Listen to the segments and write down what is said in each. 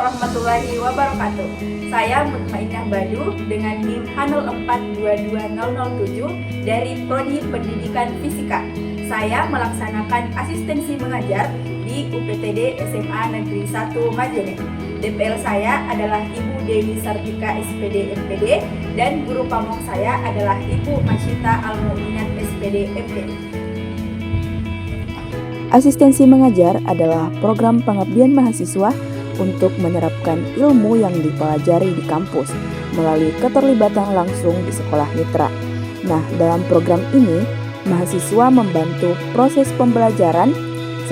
warahmatullahi wabarakatuh. Saya Mutmainah Badu dengan NIM H0422007 dari Prodi Pendidikan Fisika. Saya melaksanakan asistensi mengajar di UPTD SMA Negeri 1 Majene. DPL saya adalah Ibu Dewi Sartika SPD MPD dan guru pamong saya adalah Ibu Masyita Al-Mu'minat SPD MPD. Asistensi mengajar adalah program pengabdian mahasiswa untuk menerapkan ilmu yang dipelajari di kampus melalui keterlibatan langsung di sekolah mitra. Nah, dalam program ini, mahasiswa membantu proses pembelajaran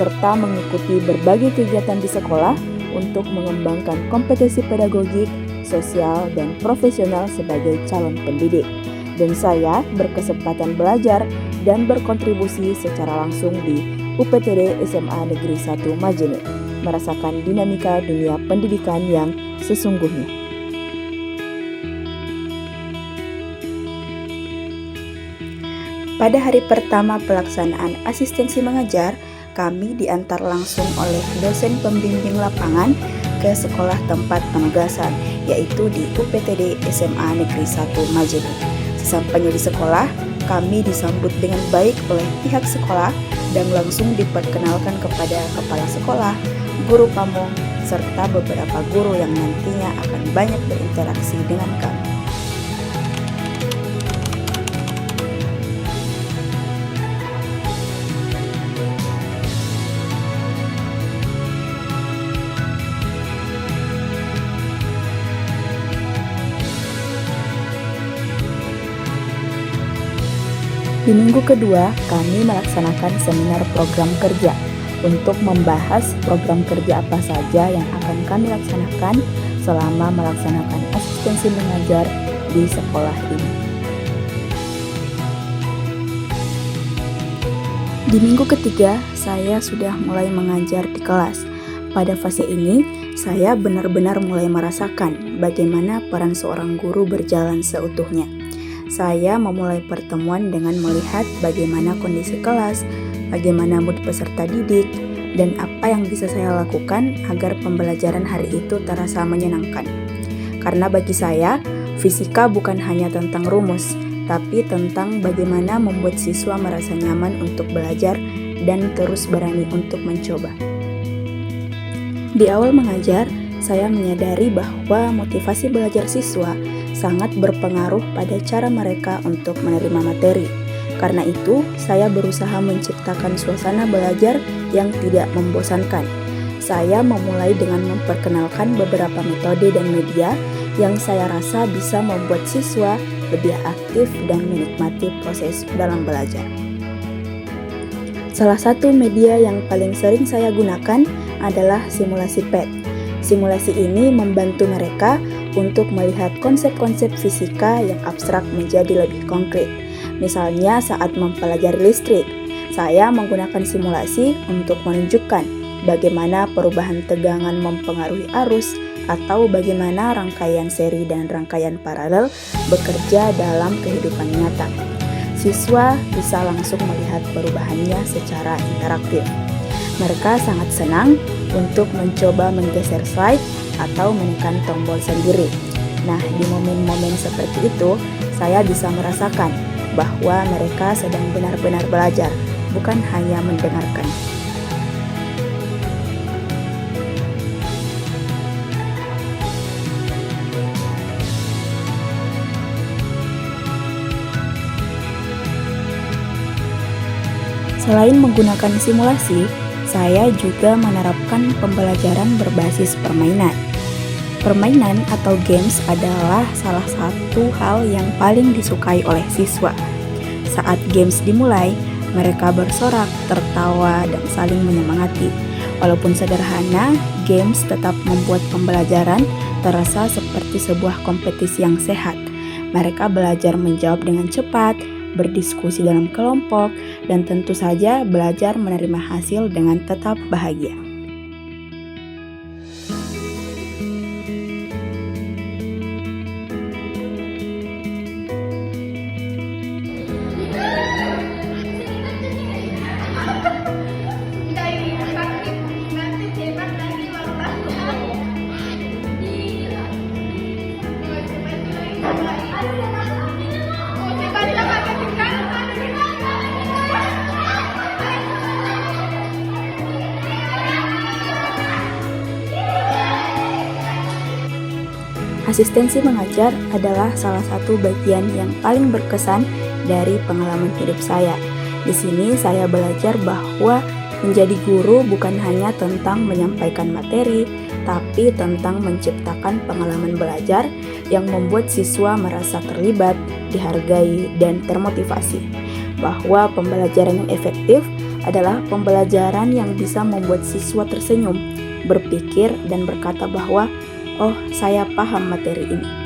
serta mengikuti berbagai kegiatan di sekolah untuk mengembangkan kompetensi pedagogik, sosial, dan profesional sebagai calon pendidik. Dan saya berkesempatan belajar dan berkontribusi secara langsung di UPTD SMA Negeri 1 Majene, merasakan dinamika dunia pendidikan yang sesungguhnya. Pada hari pertama pelaksanaan asistensi mengajar, kami diantar langsung oleh dosen pembimbing lapangan ke sekolah tempat penugasan, yaitu di UPTD SMA Negeri 1 Majene. Sesampainya di sekolah, kami disambut dengan baik oleh pihak sekolah dan langsung diperkenalkan kepada kepala sekolah, guru pamong, serta beberapa guru yang nantinya akan banyak berinteraksi dengan kami. Di minggu kedua, kami melaksanakan seminar program kerja untuk membahas program kerja apa saja yang akan kami laksanakan selama melaksanakan asistensi mengajar di sekolah ini. Di minggu ketiga, saya sudah mulai mengajar di kelas. Pada fase ini, saya benar-benar mulai merasakan bagaimana peran seorang guru berjalan seutuhnya. Saya memulai pertemuan dengan melihat bagaimana kondisi kelas, bagaimana mood peserta didik, dan apa yang bisa saya lakukan agar pembelajaran hari itu terasa menyenangkan. Karena bagi saya, fisika bukan hanya tentang rumus, tapi tentang bagaimana membuat siswa merasa nyaman untuk belajar dan terus berani untuk mencoba. Di awal mengajar, saya menyadari bahwa motivasi belajar siswa sangat berpengaruh pada cara mereka untuk menerima materi. Karena itu, saya berusaha menciptakan suasana belajar yang tidak membosankan. Saya memulai dengan memperkenalkan beberapa metode dan media yang saya rasa bisa membuat siswa lebih aktif dan menikmati proses dalam belajar. Salah satu media yang paling sering saya gunakan adalah simulasi PET. Simulasi ini membantu mereka untuk melihat konsep-konsep fisika yang abstrak menjadi lebih konkret. Misalnya saat mempelajari listrik, saya menggunakan simulasi untuk menunjukkan bagaimana perubahan tegangan mempengaruhi arus atau bagaimana rangkaian seri dan rangkaian paralel bekerja dalam kehidupan nyata. Siswa bisa langsung melihat perubahannya secara interaktif. Mereka sangat senang untuk mencoba menggeser slide atau menekan tombol sendiri. Nah, di momen-momen seperti itu, saya bisa merasakan bahwa mereka sedang benar-benar belajar, bukan hanya mendengarkan. Selain menggunakan simulasi, saya juga menerapkan pembelajaran berbasis permainan. Permainan atau games adalah salah satu hal yang paling disukai oleh siswa. Saat games dimulai, mereka bersorak, tertawa, dan saling menyemangati. Walaupun sederhana, games tetap membuat pembelajaran terasa seperti sebuah kompetisi yang sehat. Mereka belajar menjawab dengan cepat, berdiskusi dalam kelompok, dan tentu saja belajar menerima hasil dengan tetap bahagia. Asistensi mengajar adalah salah satu bagian yang paling berkesan dari pengalaman hidup saya. Di sini saya belajar bahwa menjadi guru bukan hanya tentang menyampaikan materi, tapi tentang menciptakan pengalaman belajar yang membuat siswa merasa terlibat, dihargai, dan termotivasi. Bahwa pembelajaran yang efektif adalah pembelajaran yang bisa membuat siswa tersenyum, berpikir, dan berkata bahwa, "Oh, saya paham materi ini."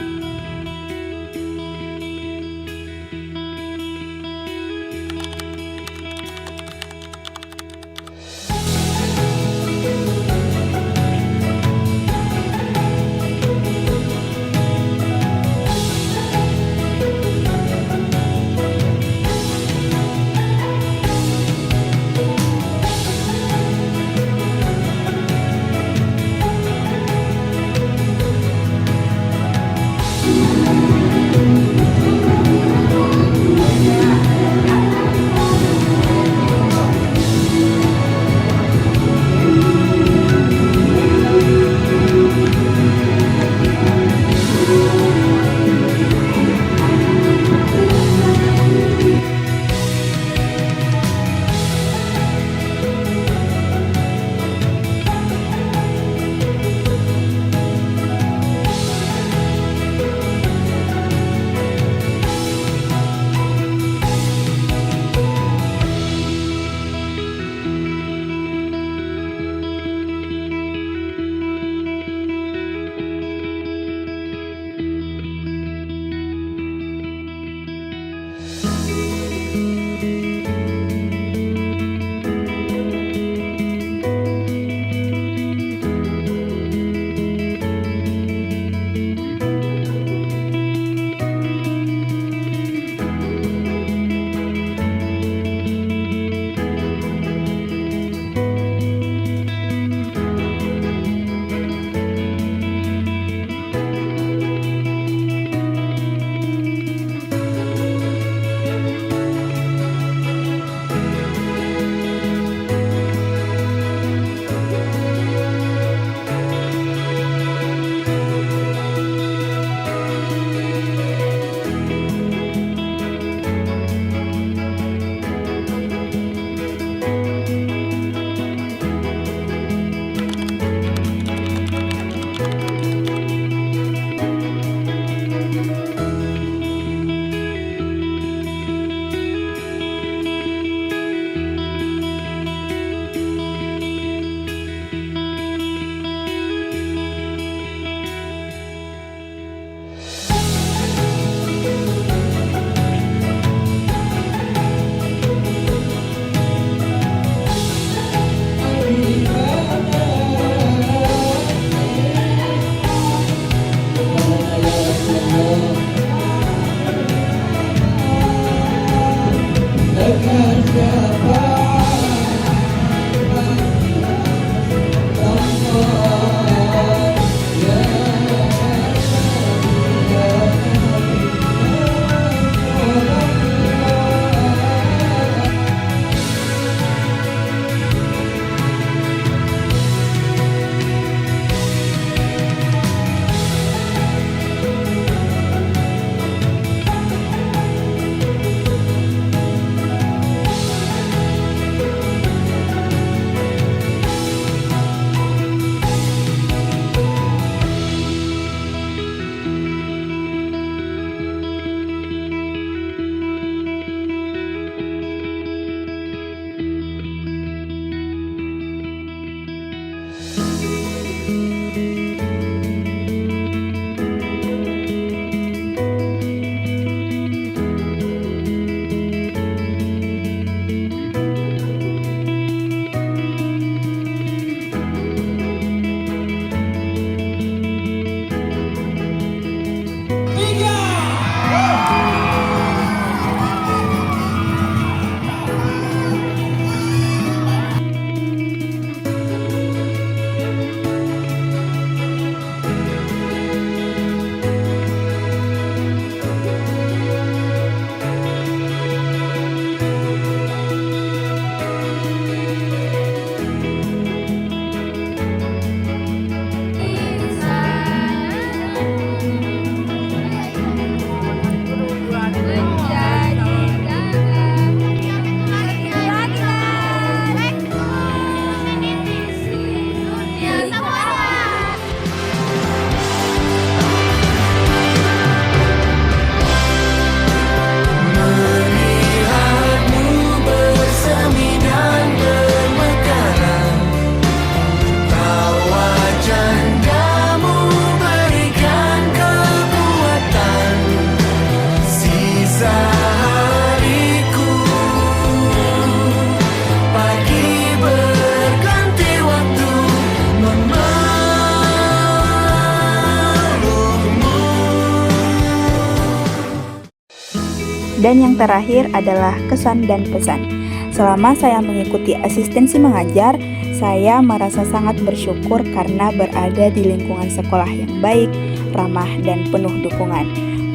Dan yang terakhir adalah kesan dan pesan. Selama saya mengikuti asistensi mengajar, saya merasa sangat bersyukur karena berada di lingkungan sekolah yang baik, ramah, dan penuh dukungan.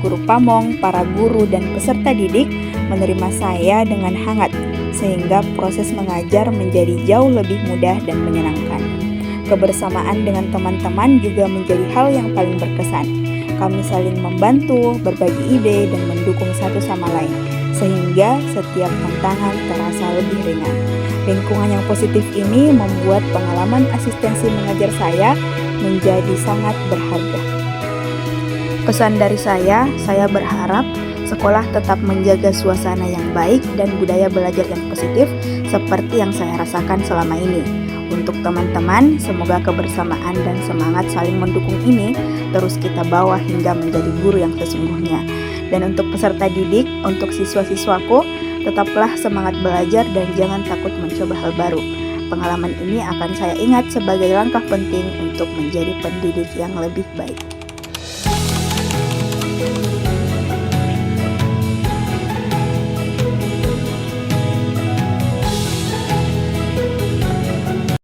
Guru pamong, para guru, dan peserta didik menerima saya dengan hangat, sehingga proses mengajar menjadi jauh lebih mudah dan menyenangkan. Kebersamaan dengan teman-teman juga menjadi hal yang paling berkesan. Kami saling membantu, berbagi ide, dan mendukung satu sama lain, sehingga setiap tantangan terasa lebih ringan. Lingkungan yang positif ini membuat pengalaman asistensi mengajar saya menjadi sangat berharga. Pesan dari saya berharap sekolah tetap menjaga suasana yang baik dan budaya belajar yang positif seperti yang saya rasakan selama ini. Untuk teman-teman, semoga kebersamaan dan semangat saling mendukung ini terus kita bawa hingga menjadi guru yang sesungguhnya. Dan untuk peserta didik, untuk siswa-siswaku, tetaplah semangat belajar dan jangan takut mencoba hal baru. Pengalaman ini akan saya ingat sebagai langkah penting untuk menjadi pendidik yang lebih baik.